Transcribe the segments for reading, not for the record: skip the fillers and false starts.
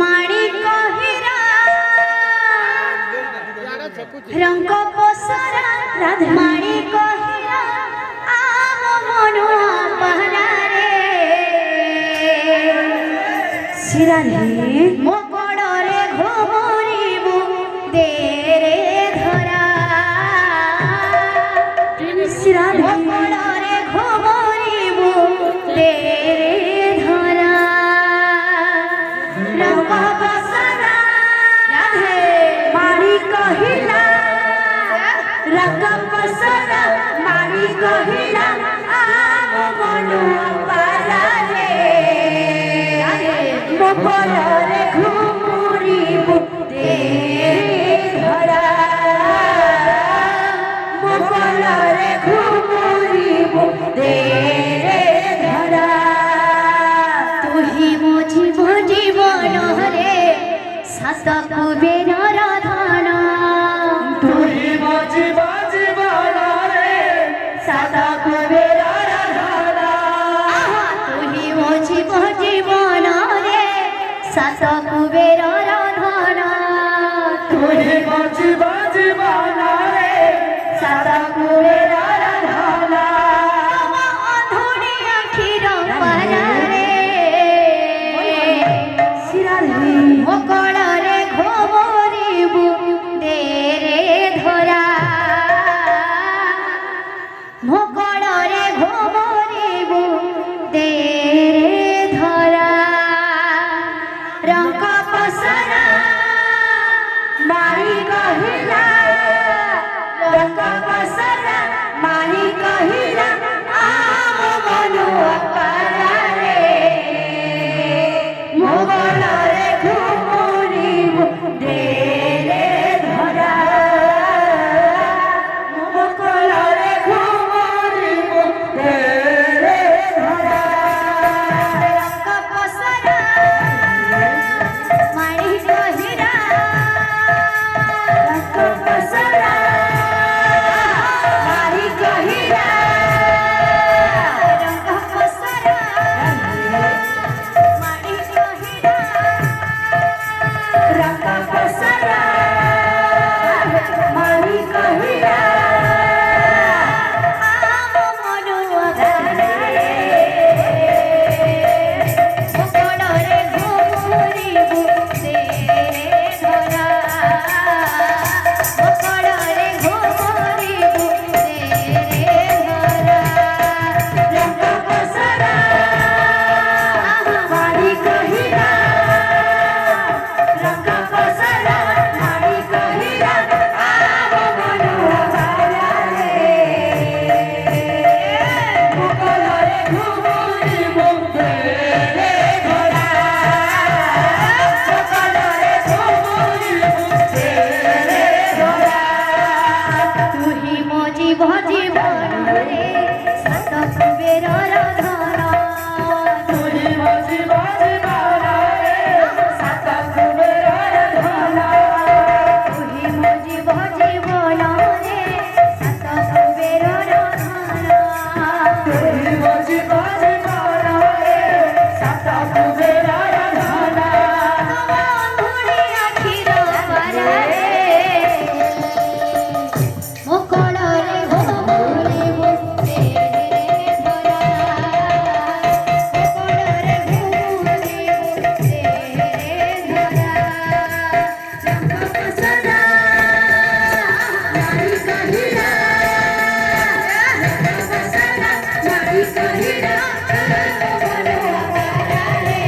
माणिक हीरा रंग पसरा माणिक हीरा आम मनो पहनारे सिरानी मोकड़े घुमरिबु देरे धरा सिरानी मोकड़े घुमरिबु देरे धरा रंग पसरा माणिक हीरा रंग पसरा माणिक हीरा आम मनो पहनारे मोकड़े घुमरिबु देरे धरा मोकड़े घुमरिबु देरे धरा तुही मो जीवन रे सात कुबेरर धन तुही मो जीवन रे सात कुबेरर धन तुही मो जीवन रे सात कुबेरर धन तुही मो जीवन रे सात कुबेरर धन अंधुरी आखिर परारे मोकड़े घुमरिबु देरे धरा मोकड़े घुमरिबु देरे धरा रंग पसरा माणिक हीरा रंग पसरा माणिक हीरा आम मनो पहनारे मोकड़े घुमरिबु देरे धरा मोकड़े घुमरिबु देरे धरा रंग पसरा माणिक हीरा रंग पसरा माणिक हीरा रंग पसरा माणिक हीरा रंग पसरा माणिक हीरा आम मनो पहनारे मोकड़े घुमरिबु देरे धरा मोकड़े घुमरिबु देरे धरा रंग पसरा माणिक हीरा रंग पसरा माणिक हीरा आम मनो पहनारे मोकड़े घुमरिबु देरे धरा मोकड़े घुमरिबु देरे धरा तुही मो जीवन रे सात कुबेरर धन तुही मो जीवन रे सात कुबेरर धन तुही मो जीवन रे सात कुबेरर धन तुही मो जीवन रे सात कुबेरर धन अंधुरी आखिर परारे मोकड़े घुमरिबु देरे धरा मोकड़े घुमरिबु देरे धरा रंग पसरा माणिक हीरा रंग पसरा माणिक हीरा आम मनो पहनारे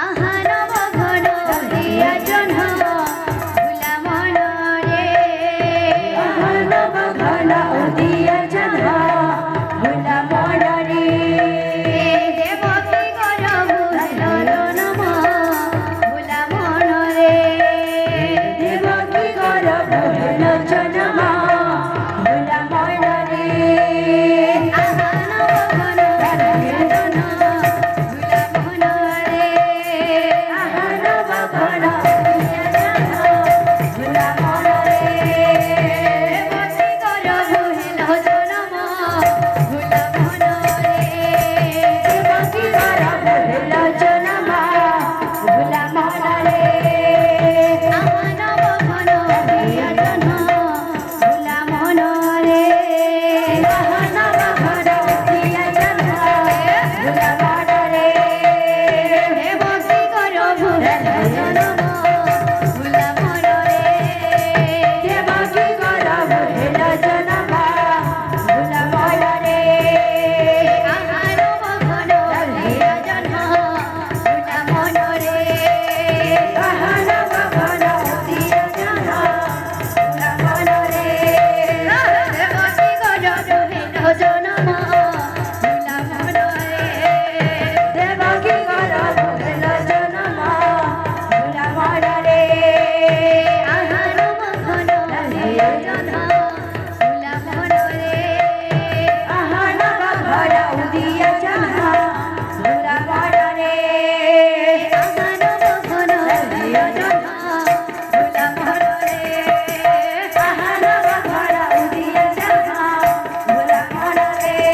আহারব ঘন দিয়া জন্ম ভুলা মন রে আহারব ঘন দিয়া জন্ম ভুলা মন রে দেবকী গর্ভ জনম ভুলা মন রে দেবকী গর্ভ জন্ম ভুলা মন রে আহারব ঘন দিয়া জন্ম ভুলা মন রে আহারব ঘন দিয়া জন্ম ভুলা মন রে দেবকী গর্ভ জনম ভুলা মন রে দেবকী গর্ভ জন্ম ভুলা মন রে আহারব ঘন দিয়া জন্ম ভুলা মন রে আহারব ঘন দিয়া জন্ম ভুলা মন রে দেবকী গর্ভ জনম ভুলা মন রে দেবকী গর্ভ জন্ম ভুলা মন রে আহারব ঘন দিয়া জন্ম ভুলা মন রে আহারব ঘন দিয়া জন্ম ভুলা মন রে দেবকী গর্ভ জনম ভুলা মন রে দেবকী গর্ভ জন্ম ভুলা মন রে আহারব ঘন দিয়া জন্ম ভুলা মন রে আহারব ঘন দিয়া জন্ম ভুলা মন রে আহারব ঘন দিয়া জন্ম ভুলা মন রে আহারব ঘন দিয়া জন্ম ভুলা মন রে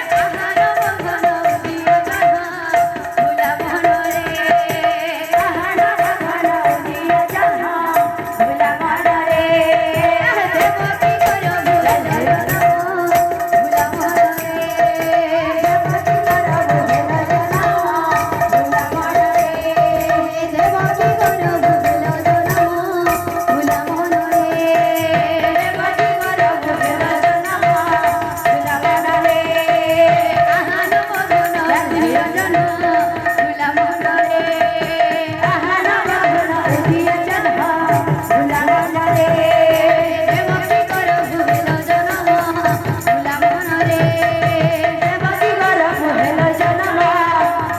আহারব ঘন দিয়া জন্ম ভুলা মন রে আহারব ঘন দিয়া জন্ম ভুলা মন রে দেবকী গর্ভ জনম ভুলা মন রে দেবকী গর্ভ জন্ম ভুলা মন রে দেবকী গর্ভ জনম ভুলা মন রে দেবকী গর্ভ জন্ম ভুলা মন রে আহারব ঘন দিয়া জন্ম ভুলা মন রে আহারব ঘন দিয়া জন্ম ভুলা মন রে দেবকী গর্ভ জনম ভুলা মন রে দেবকী গর্ভ জন্ম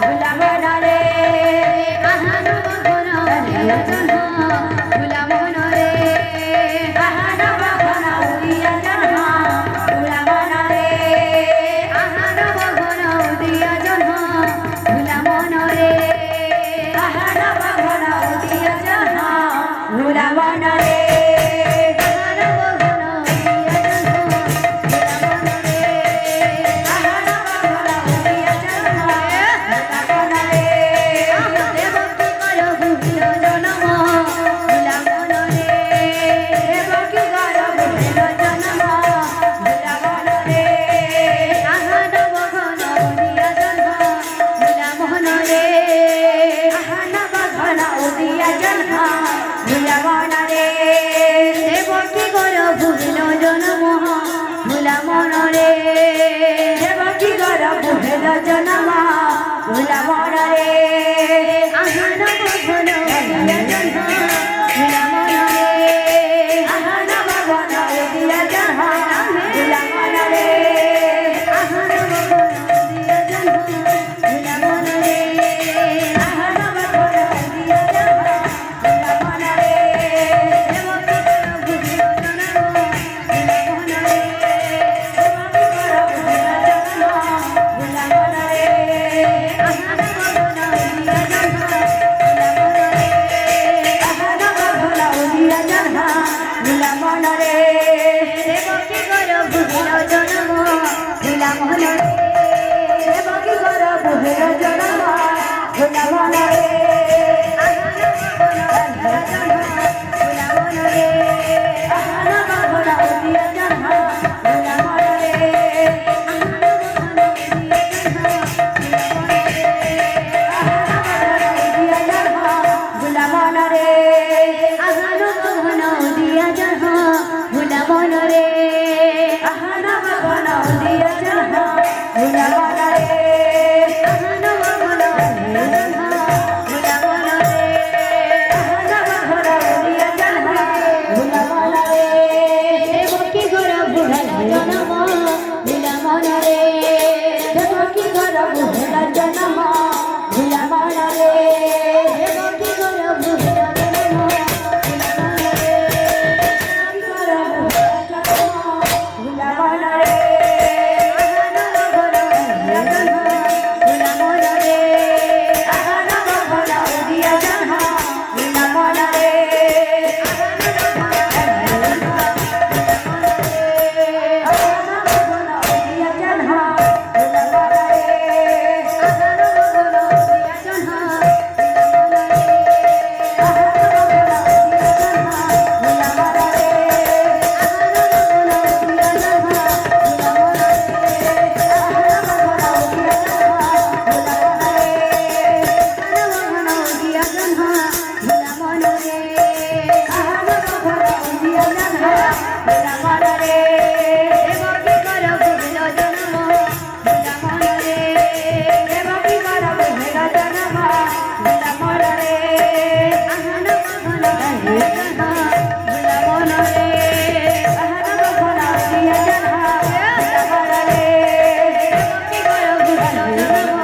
ভুলা মন রে আহারব ঘন দিয়া জন্ম ভুলা মন রে আহারব ঘন দিয়া জন্ম ভুলা মন রে আহারব ঘন দিয়া জন্ম ভুলা মন রে আহারব ঘন দিয়া জন্ম ভুলা মন রে আহারব ঘন দিয়া জন্ম ভুলা মন রে আহারব ঘন দিয়া জন্ম ভুলা মন রে দেবকী গর্ভ জনম ভুলা মন রে দেবকী গর্ভ জন্ম ভুলা মন রে আহারব ঘন দিয়া জন্ম ভুলা মন রে আহারব ঘন দিয়া জন্ম ভুলা মন রে দেবকী গর্ভ জনম ভুলা মন রে দেবকী গর্ভ জন্ম ভুলা মন রে আহারব ঘন দিয়া জন্ম ভুলা মন রে আহারব ঘন দিয়া জন্ম ভুলা মন রে আহারব ঘন দিয়া জন্ম ভুলা মন রে আহারব ঘন দিয়া জন্ম ভুলা মন রে দেবকী গর্ভ জনম ভুলা মন রে দেবকী গর্ভ জন্ম ভুলা মন রে আহারব ঘন দিয়া জন্ম ভুলা মন রে আহারব ঘন দিয়া জন্ম ভুলা মন রে দেবকী গর্ভ জনম ভুলা মন রে দেবকী গর্ভ জন্ম ভুলা মন রে আহারব ঘন দিয়া জন্ম ভুলা মন রে দিয়া বুহেলা জনম ভুলা মন রে দেবকী গর্ভ হেলা জনম ভুলা মন রে ভুলা মন রে জনম